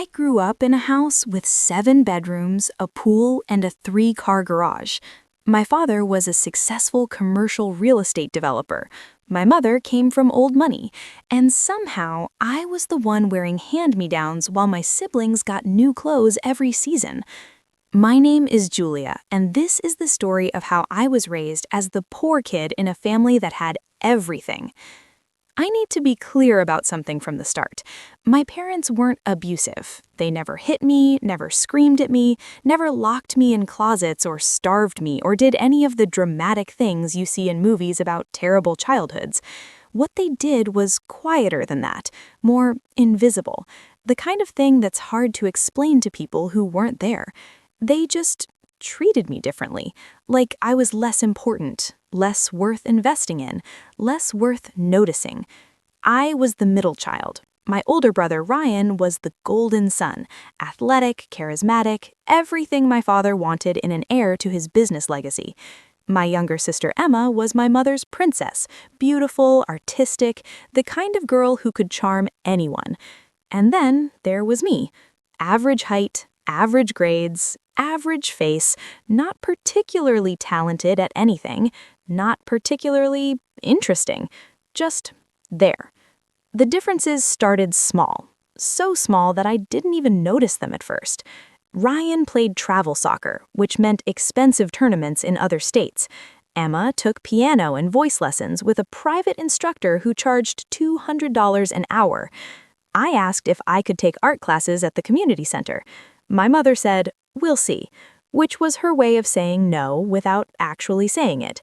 I grew up in a house with 7 bedrooms, a pool, and a 3-car garage. My father was a successful commercial real estate developer. My mother came from old money, and somehow I was the one wearing hand-me-downs while my siblings got new clothes every season. My name is Julia, and this is the story of how I was raised as the poor kid in a family that had everything. I need to be clear about something from the start. My parents weren't abusive. They never hit me, never screamed at me, never locked me in closets or starved me or did any of the dramatic things you see in movies about terrible childhoods. What they did was quieter than that, more invisible, the kind of thing that's hard to explain to people who weren't there. They just treated me differently, like I was less important, less worth investing in, less worth noticing. I was the middle child. My older brother Ryan was the golden son, athletic, charismatic, everything my father wanted in an heir to his business legacy. My younger sister Emma was my mother's princess, beautiful, artistic, the kind of girl who could charm anyone. And then there was me, average height, average grades, average face, not particularly talented at anything, not particularly interesting, just there. The differences started small, so small that I didn't even notice them at first. Ryan played travel soccer, which meant expensive tournaments in other states. Emma took piano and voice lessons with a private instructor who charged $200 an hour. I asked if I could take art classes at the community center. My mother said, "We'll see," which was her way of saying no without actually saying it.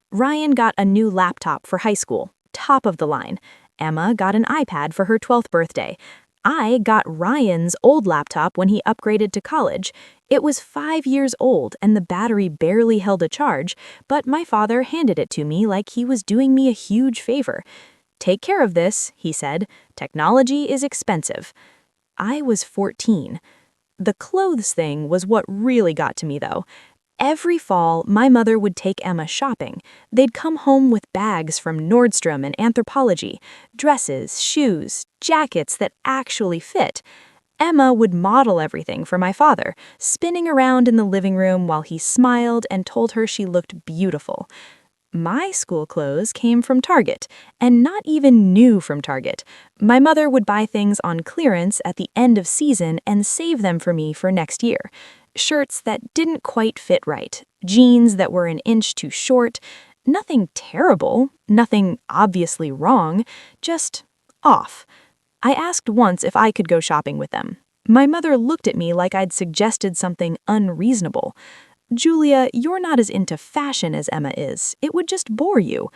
Ryan got a new laptop for high school, top of the line. Emma got an iPad for her 12th birthday. I got Ryan's old laptop when he upgraded to college. It was 5 years old and the battery barely held a charge, but my father handed it to me like he was doing me a huge favor. "Take care of this," he said. "Technology is expensive." I was 14. The clothes thing was what really got to me, though. Every fall, my mother would take Emma shopping. They'd come home with bags from Nordstrom and Anthropologie, dresses, shoes, jackets that actually fit. Emma would model everything for my father, spinning around in the living room while he smiled and told her she looked beautiful. My school clothes came from Target, and not even new from Target. My mother would buy things on clearance at the end of season and save them for me for next year. Shirts that didn't quite fit right, jeans that were an inch too short, nothing terrible, nothing obviously wrong, just off. I asked once if I could go shopping with them. My mother looked at me like I'd suggested something unreasonable. "Julia, you're not as into fashion as Emma is. It would just bore you."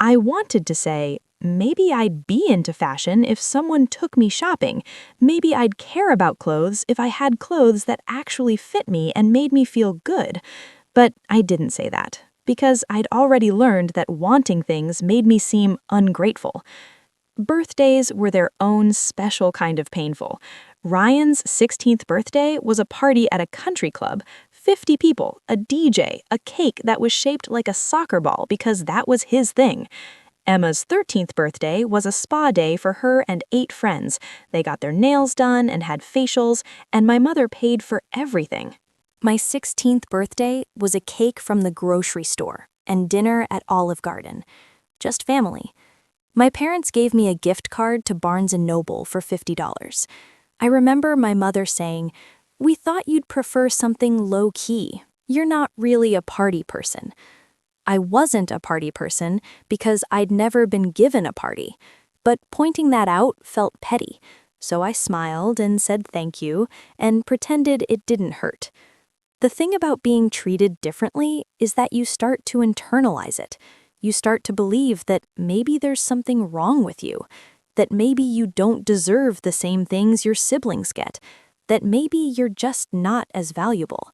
I wanted to say, maybe I'd be into fashion if someone took me shopping. Maybe I'd care about clothes if I had clothes that actually fit me and made me feel good. But I didn't say that, because I'd already learned that wanting things made me seem ungrateful. Birthdays were their own special kind of painful. Ryan's 16th birthday was a party at a country club, 50 people, a DJ, a cake that was shaped like a soccer ball because that was his thing. Emma's 13th birthday was a spa day for her and 8 friends. They got their nails done and had facials, and my mother paid for everything. My 16th birthday was a cake from the grocery store and dinner at Olive Garden. Just family. My parents gave me a gift card to Barnes & Noble for $50. I remember my mother saying, "We thought you'd prefer something low-key. You're not really a party person." I wasn't a party person because I'd never been given a party, but pointing that out felt petty, so I smiled and said thank you and pretended it didn't hurt. The thing about being treated differently is that you start to internalize it. You start to believe that maybe there's something wrong with you, that maybe you don't deserve the same things your siblings get, that maybe you're just not as valuable.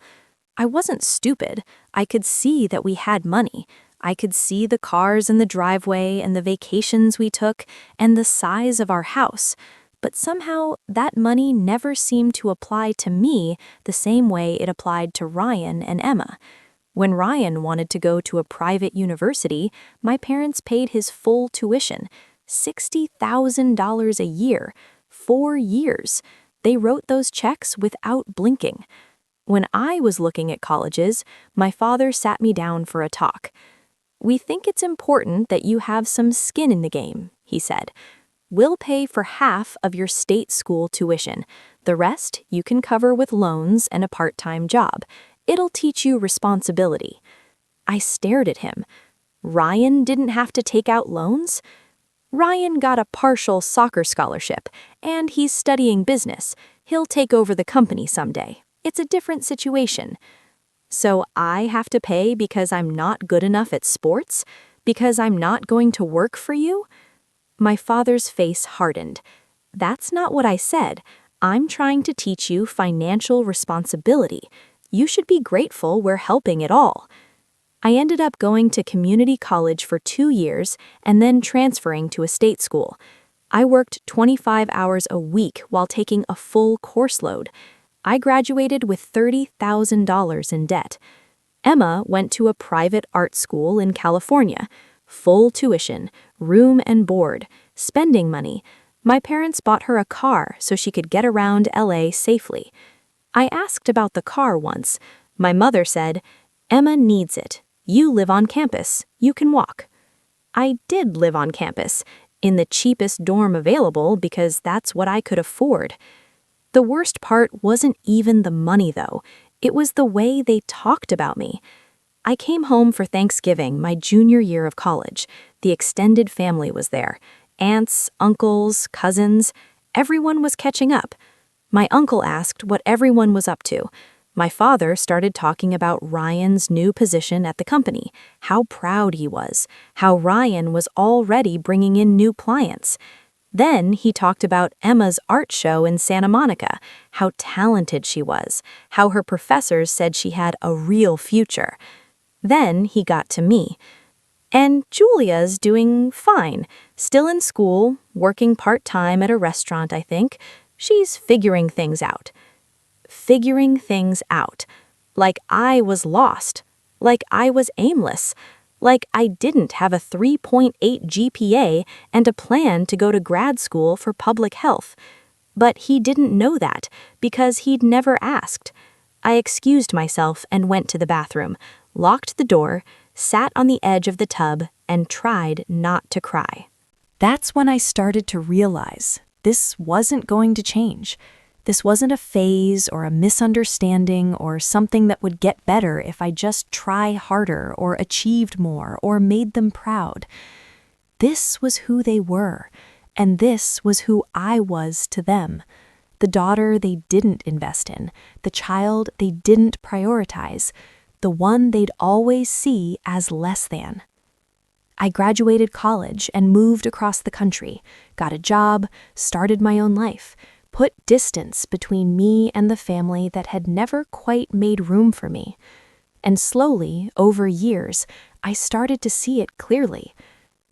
I wasn't stupid. I could see that we had money. I could see the cars in the driveway and the vacations we took and the size of our house. But somehow that money never seemed to apply to me the same way it applied to Ryan and Emma. When Ryan wanted to go to a private university, my parents paid his full tuition, $60,000 a year, 4 years. They wrote those checks without blinking. When I was looking at colleges, my father sat me down for a talk. "We think it's important that you have some skin in the game," he said. "We'll pay for half of your state school tuition. The rest you can cover with loans and a part-time job. It'll teach you responsibility." I stared at him. Ryan didn't have to take out loans? Ryan got a partial soccer scholarship, and he's studying business. He'll take over the company someday. It's a different situation. So I have to pay because I'm not good enough at sports? Because I'm not going to work for you? My father's face hardened. "That's not what I said. I'm trying to teach you financial responsibility. You should be grateful we're helping at all." I ended up going to community college for 2 years and then transferring to a state school. I worked 25 hours a week while taking a full course load. I graduated with $30,000 in debt. Emma went to a private art school in California. Full tuition, room and board, spending money. My parents bought her a car so she could get around LA safely. I asked about the car once. My mother said, "Emma needs it. You live on campus. You can walk." I did live on campus, in the cheapest dorm available because that's what I could afford. The worst part wasn't even the money, though. It was the way they talked about me. I came home for Thanksgiving my junior year of college. The extended family was there. Aunts, uncles, cousins. Everyone was catching up. My uncle asked what everyone was up to. My father started talking about Ryan's new position at the company, how proud he was, how Ryan was already bringing in new clients. Then he talked about Emma's art show in Santa Monica, how talented she was, how her professors said she had a real future. Then he got to me. "And Julia's doing fine, still in school, working part-time at a restaurant, I think. She's figuring things out." Figuring things out. Like I was lost. Like I was aimless. Like I didn't have a 3.8 GPA and a plan to go to grad school for public health. But he didn't know that because he'd never asked. I excused myself and went to the bathroom, locked the door, sat on the edge of the tub, and tried not to cry. That's when I started to realize this wasn't going to change. This wasn't a phase or a misunderstanding or something that would get better if I just try harder or achieved more or made them proud. This was who they were, and this was who I was to them. The daughter they didn't invest in, the child they didn't prioritize, the one they'd always see as less than. I graduated college and moved across the country, got a job, started my own life, put distance between me and the family that had never quite made room for me. And slowly, over years, I started to see it clearly.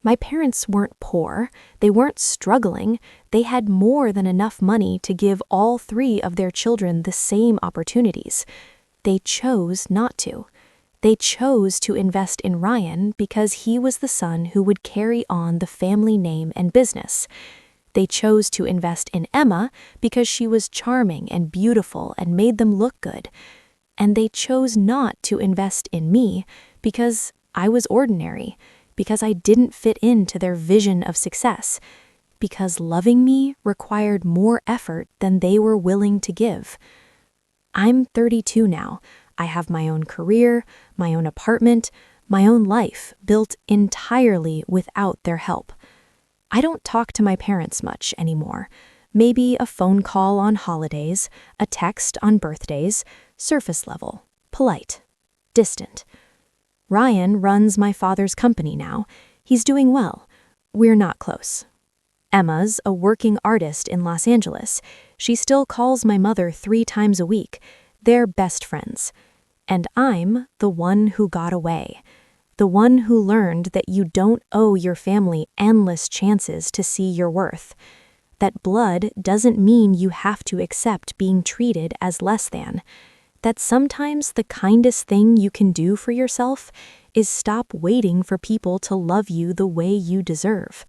My parents weren't poor, they weren't struggling, they had more than enough money to give all 3 of their children the same opportunities. They chose not to. They chose to invest in Ryan because he was the son who would carry on the family name and business. They chose to invest in Emma because she was charming and beautiful and made them look good. And they chose not to invest in me because I was ordinary, because I didn't fit into their vision of success, because loving me required more effort than they were willing to give. I'm 32 now. I have my own career, my own apartment, my own life built entirely without their help. I don't talk to my parents much anymore. Maybe a phone call on holidays, a text on birthdays, surface level, polite, distant. Ryan runs my father's company now. He's doing well. We're not close. Emma's a working artist in Los Angeles. She still calls my mother 3 times a week. They're best friends. And I'm the one who got away. The one who learned that you don't owe your family endless chances to see your worth. That blood doesn't mean you have to accept being treated as less than. That sometimes the kindest thing you can do for yourself is stop waiting for people to love you the way you deserve.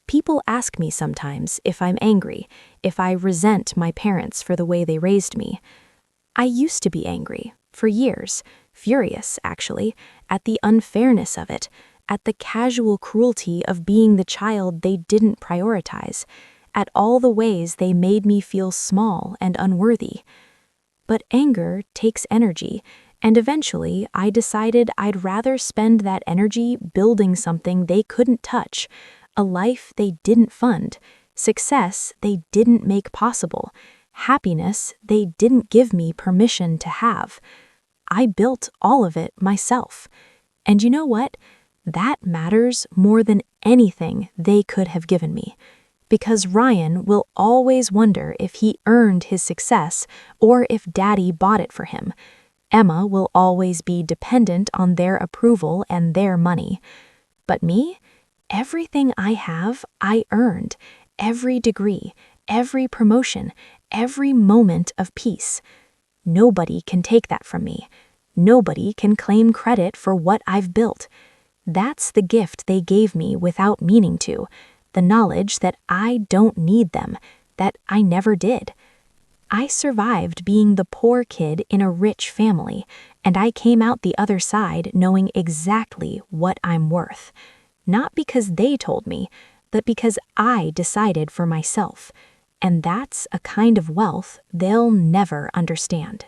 People ask me sometimes if I'm angry, if I resent my parents for the way they raised me. I used to be angry, for years, furious, actually, at the unfairness of it, at the casual cruelty of being the child they didn't prioritize, at all the ways they made me feel small and unworthy. But anger takes energy, and eventually I decided I'd rather spend that energy building something they couldn't touch, a life they didn't fund, success they didn't make possible, happiness they didn't give me permission to have. I built all of it myself. And you know what? That matters more than anything they could have given me. Because Ryan will always wonder if he earned his success or if Daddy bought it for him. Emma will always be dependent on their approval and their money. But me? Everything I have, I earned. Every degree, every promotion, every moment of peace. Nobody can take that from me. Nobody can claim credit for what I've built. That's the gift they gave me without meaning to, the knowledge that I don't need them, that I never did. I survived being the poor kid in a rich family, and I came out the other side knowing exactly what I'm worth. Not because they told me, but because I decided for myself. And that's a kind of wealth they'll never understand.